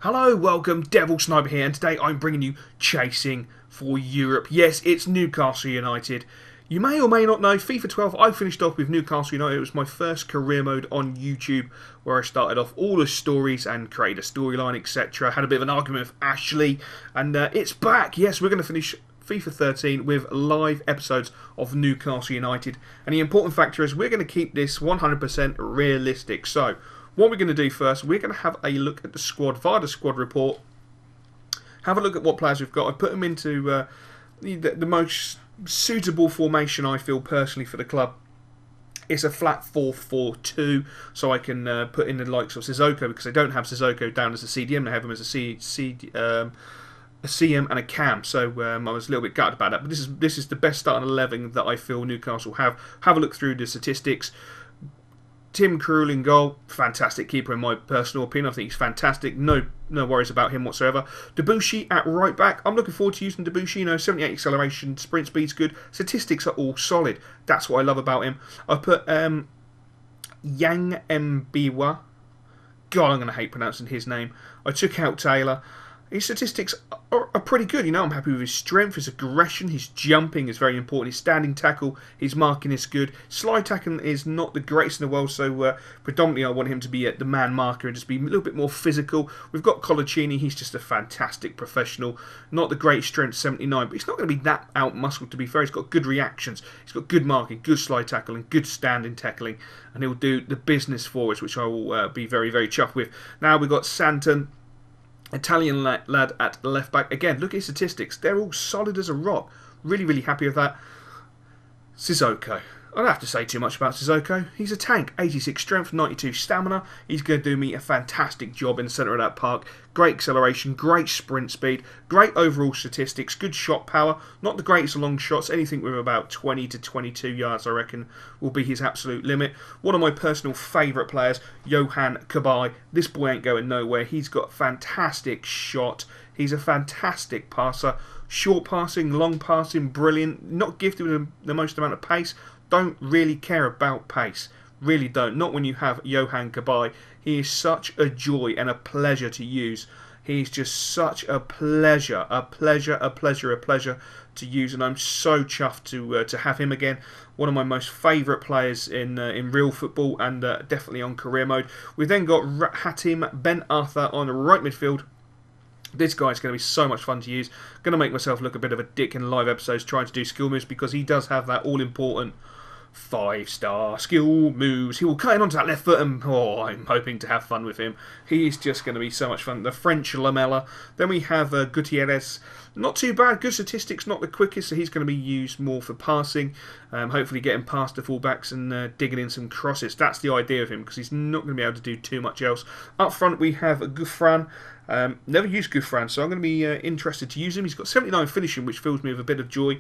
Hello, welcome, Devil Sniper here, and today I'm bringing you Chasing for Europe. Yes, it's Newcastle United. You may or may not know, FIFA 12, I finished off with Newcastle United. It was my first career mode on YouTube, where I started off all the stories and created a storyline, etc. Had a bit of an argument with Ashley, and it's back. Yes, we're going to finish FIFA 13 with live episodes of Newcastle United. And the important factor is we're going to keep this 100% realistic. So, what we're going to do first, we're going to have a look at the squad via the squad report. Have a look at what players we've got. I put them into the most suitable formation, I feel, personally, for the club. It's a flat 4-4-2, so I can put in the likes of Sissoko, because I don't have Sissoko down as a CDM. I have him as a CM and a cam, so I was a little bit gutted about that. But this is the best starting 11 that I feel Newcastle have. Have a look through the statistics. Tim Krul in goal, fantastic keeper in my personal opinion. I think he's fantastic. No worries about him whatsoever. Debussy at right back. I'm looking forward to using Debussy. 78 acceleration, sprint speed's good. Statistics are all solid. That's what I love about him. I've put Yang Mbiwa. God, I'm going to hate pronouncing his name. I took out Taylor. His statistics are pretty good. I'm happy with his strength, his aggression, his jumping is very important. His standing tackle, his marking is good. Slide tackling is not the greatest in the world, so predominantly I want him to be the man marker and just be a little bit more physical. We've got Coolidge, he's just a fantastic professional. Not the great strength, 79, but he's not going to be that out-muscled, to be fair. He's got good reactions, he's got good marking, good slide tackling, good standing tackling, and he'll do the business for us, which I will be very, very chuffed with. Now we've got Santon, Italian lad at left back. Again, look at his statistics. They're all solid as a rock. Really, really happy with that. Sissoko. I don't have to say too much about Sissoko. He's a tank. 86 strength, 92 stamina. He's going to do me a fantastic job in the centre of that park. Great acceleration, great sprint speed, great overall statistics, good shot power. Not the greatest long shots. Anything with about 20 to 22 yards, I reckon, will be his absolute limit. One of my personal favourite players, Yohan Cabaye. This boy ain't going nowhere. He's got fantastic shot. He's a fantastic passer. Short passing, long passing, brilliant. Not gifted with the most amount of pace. Don't really care about pace. Really don't. Not when you have Yohan Cabaye. He is such a joy and a pleasure to use. He's just such a pleasure. A pleasure to use. And I'm so chuffed to have him again. One of my most favourite players in real football, and definitely on career mode. We've then got Hatim Ben Arthur on the right midfield. This guy's going to be so much fun to use. Going to make myself look a bit of a dick in live episodes trying to do skill moves, because he does have that all-important 5-star skill moves. He will cut in onto that left foot, and I'm hoping to have fun with him. He's just going to be so much fun. The French Lamella. Then we have Gutierrez. Not too bad. Good statistics, not the quickest, so he's going to be used more for passing. Hopefully getting past the fullbacks and digging in some crosses. That's the idea of him, because he's not going to be able to do too much else. Up front we have Gouffran. Never used Gouffran, so I'm going to be interested to use him. He's got 79 finishing, which fills me with a bit of joy.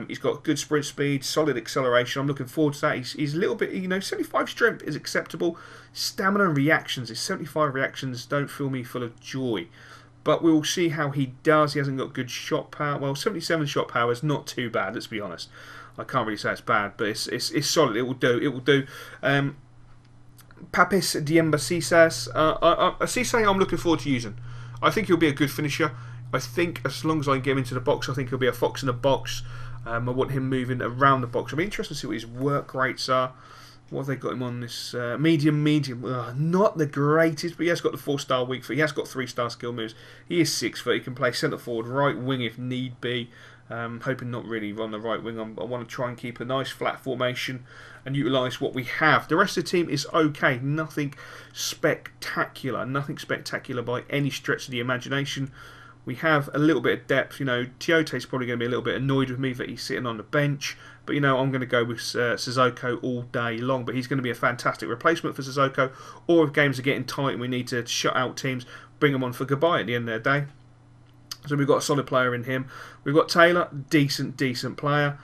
He's got good sprint speed, solid acceleration. I'm looking forward to that. He's a little bit, 75 strength is acceptable. Stamina and reactions, his 75 reactions don't fill me full of joy. But we'll see how he does. He hasn't got good shot power. Well, 77 shot power is not too bad, let's be honest. I can't really say it's bad, but it's solid. It will do. It will do. Papis Diemba Cisse. Cisse I'm looking forward to using. I think he'll be a good finisher. I think as long as I can get him into the box, I think he'll be a fox in the box. I want him moving around the box. I'll be interested to see what his work rates are. What have they got him on this? Medium. Not the greatest, but he has got the 4-star weak foot. He has got 3-star skill moves. He is 6 foot. He can play centre forward, right wing if need be. Hoping not really on the right wing. I want to try and keep a nice flat formation and utilise what we have. The rest of the team is okay. Nothing spectacular. Nothing spectacular by any stretch of the imagination. We have a little bit of depth. Tiote's probably going to be a little bit annoyed with me that he's sitting on the bench. But, I'm going to go with Sissoko all day long. But he's going to be a fantastic replacement for Sissoko. Or if games are getting tight and we need to shut out teams, bring them on for goodbye at the end of the day. So we've got a solid player in him. We've got Taylor, decent player.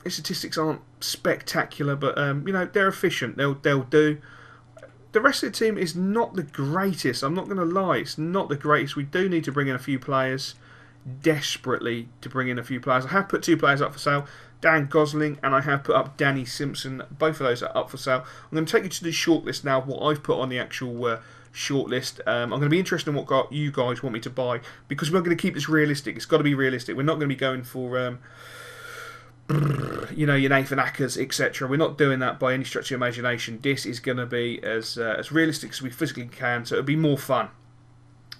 His statistics aren't spectacular, but they're efficient. They'll do. The rest of the team is not the greatest. I'm not going to lie, it's not the greatest. We do need to bring in a few players. Desperately to bring in a few players. I have put 2 players up for sale. Dan Gosling, and I have put up Danny Simpson. Both of those are up for sale. I'm going to take you to the shortlist now, what I've put on the actual shortlist. I'm going to be interested in what you guys want me to buy, because we're going to keep this realistic. It's got to be realistic. We're not going to be going for you know, your Nathan Ackers, etc. We're not doing that by any stretch of imagination. This is going to be as realistic as we physically can, so it'll be more fun.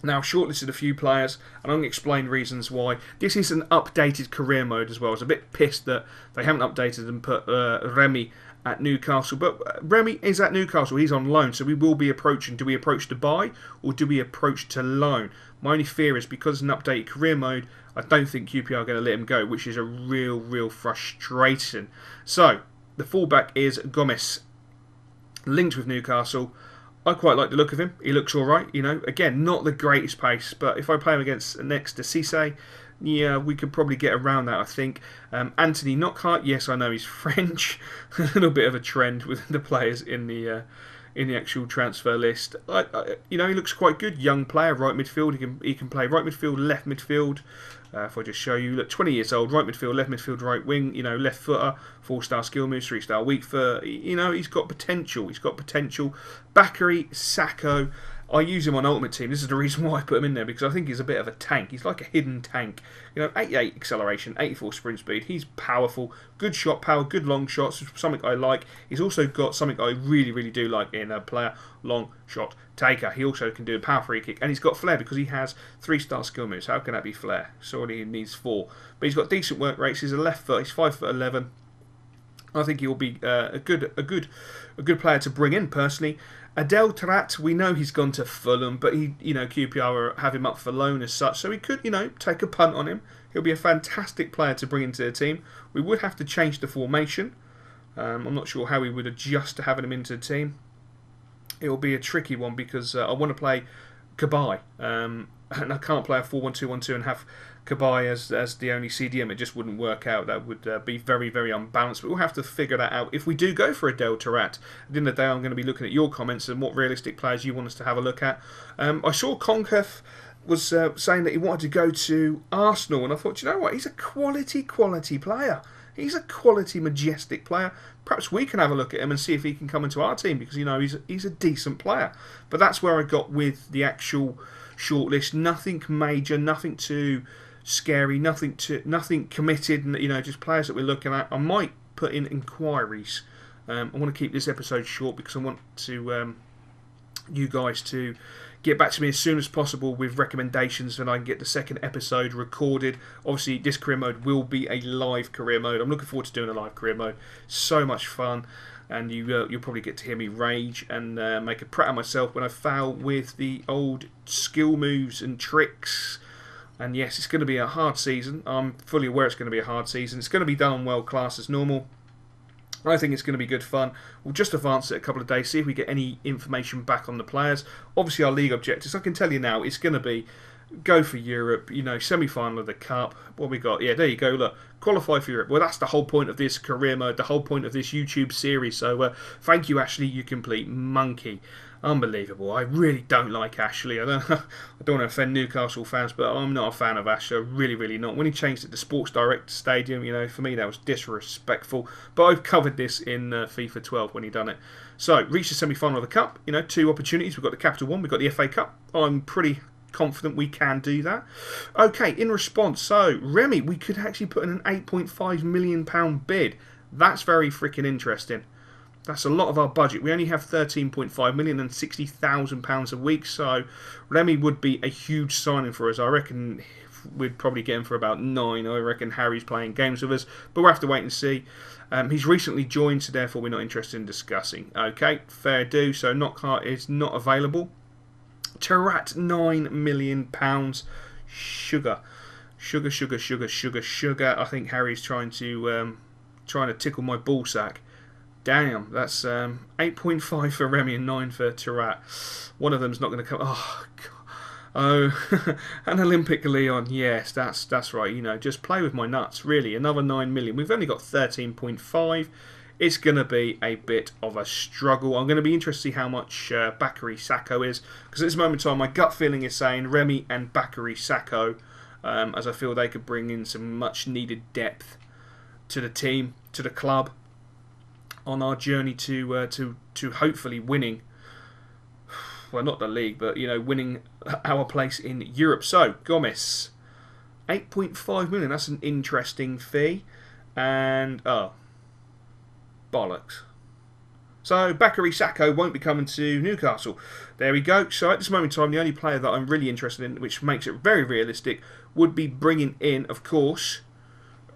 Now, I've shortlisted a few players, and I'm going to explain reasons why. This is an updated career mode as well. I was a bit pissed that they haven't updated and put Remy at Newcastle. But Remy is at Newcastle. He's on loan, so we will be approaching. Do we approach to buy, or do we approach to loan? My only fear is, because it's an updated career mode, I don't think QPR are going to let him go, which is a real frustration. So, the fullback is Gomez, linked with Newcastle. I quite like the look of him. He looks alright, you know. Again, not the greatest pace, but if I play him against next to Cisse, yeah, we could probably get around that, I think. Anthony Knockhart, yes, I know he's French. A little bit of a trend with the players in the actual transfer list. You know, he looks quite good. Young player, right midfield. He can play right midfield, left midfield. If I just show you, look, 20 years old, right midfield, left midfield, right wing, you know, left footer, 4-star skill moves, 3-star weak foot. You know, he's got potential. He's got potential. Bakary Sacco, I use him on Ultimate Team. This is the reason why I put him in there, because I think he's a bit of a tank. He's like a hidden tank. You know, 88 acceleration, 84 sprint speed. He's powerful, good shot power, good long shots, something I like. He's also got something I really do like in a player, long shot taker. He also can do a power free kick, and he's got flair because he has 3-star skill moves. How can that be flair? Surely he needs 4. But he's got decent work rates. He's a left foot. He's 5'11". I think he'll be a good player to bring in personally. Adel Taarabt, we know he's gone to Fulham, but QPR have him up for loan as such, so we could, take a punt on him. He'll be a fantastic player to bring into the team. We would have to change the formation. I'm not sure how we would adjust to having him into the team. It'll be a tricky one because I want to play Cabaye, and I can't play a 4-1-2-1-2 and have Cabaye as the only CDM. It just wouldn't work out. That would be very unbalanced. But we'll have to figure that out if we do go for Adel Taarabt. At the end of the day, I'm going to be looking at your comments and what realistic players you want us to have a look at. I saw Konkef was saying that he wanted to go to Arsenal, and I thought, you know what, he's a quality player. He's a quality, majestic player. Perhaps we can have a look at him and see if he can come into our team, because he's a decent player. But that's where I got with the actual shortlist. Nothing major, nothing too scary, nothing committed. Just players that we're looking at. I might put in inquiries. I want to keep this episode short because I want to you guys to get back to me as soon as possible with recommendations, and I can get the second episode recorded. Obviously, this career mode will be a live career mode. I'm looking forward to doing a live career mode. So much fun, and you'll probably get to hear me rage and make a prat of myself when I foul with the old skill moves and tricks. And yes, it's going to be a hard season. I'm fully aware it's going to be a hard season. It's going to be done on world class as normal. I think it's going to be good fun. We'll just advance it a couple of days, see if we get any information back on the players. Obviously, our league objectives, I can tell you now, it's going to be go for Europe, semi-final of the Cup. What we got? Yeah, there you go, look. Qualify for Europe. Well, that's the whole point of this career mode, the whole point of this YouTube series. So, thank you, Ashley, you complete monkey. Unbelievable. I really don't like Ashley. I don't want to offend Newcastle fans, but I'm not a fan of Ashley. Really not. When he changed it to Sports Direct Stadium, for me that was disrespectful. But I've covered this in FIFA 12 when he done it. So, reached the semi-final of the Cup. 2 opportunities. We've got the Capital One. We've got the FA Cup. I'm pretty confident we can do that. Okay, in response, so Remy, we could actually put in an £8.5 million bid. That's very freaking interesting. That's a lot of our budget. We only have 13.5 million and £60,000 a week, so Remy would be a huge signing for us. I reckon we'd probably get him for about 9. I reckon Harry's playing games with us, but we'll have to wait and see. He's recently joined, so therefore we're not interested in discussing. Okay, fair do. So Knockhart is not available. Taarabt, £9 million. Sugar. I think Harry's trying to tickle my ball sack. Damn, that's 8.5 for Remy and 9 for Taarabt. One of them's not going to come. Oh, God. Oh, an Olympic Leon. Yes, that's right. Just play with my nuts. Really, another 9 million. We've only got 13.5. It's going to be a bit of a struggle. I'm going to be interested to see how much Bakary Sacco is, because at this moment in time, my gut feeling is saying Remy and Bakary Sacco, as I feel they could bring in some much needed depth to the team, to the club, on our journey to hopefully winning well, not the league, but winning our place in Europe. So Gomez, 8.5 million. That's an interesting fee, and bollocks. So Bakary Sacco won't be coming to Newcastle. There we go. So at this moment in time, the only player that I'm really interested in, which makes it very realistic, would be bringing in, of course,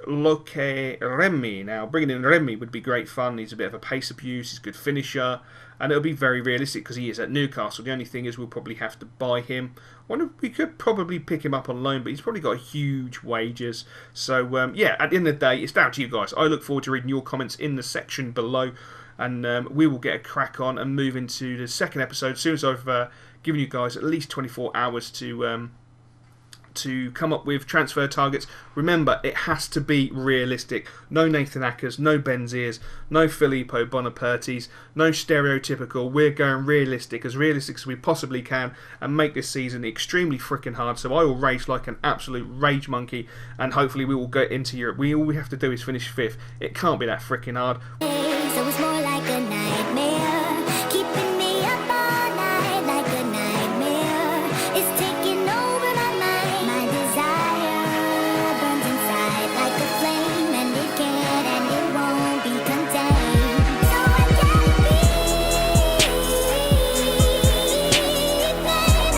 Loke Remy. Now, bringing in Remy would be great fun. He's a bit of a pace abuse. He's a good finisher. And it'll be very realistic because he is at Newcastle. The only thing is we'll probably have to buy him. We could probably pick him up on loan, but he's probably got huge wages. So, yeah, at the end of the day, it's down to you guys. I look forward to reading your comments in the section below. And we will get a crack on and move into the second episode as soon as I've given you guys at least 24 hours to come up with transfer targets. Remember, it has to be realistic. No Nathan Ackers, no Benziers, no Filippo Bonapartes, no stereotypical. We're going realistic as we possibly can and make this season extremely freaking hard. So I will race like an absolute rage monkey and hopefully we will get into Europe. All we have to do is finish 5th. It can't be that freaking hard.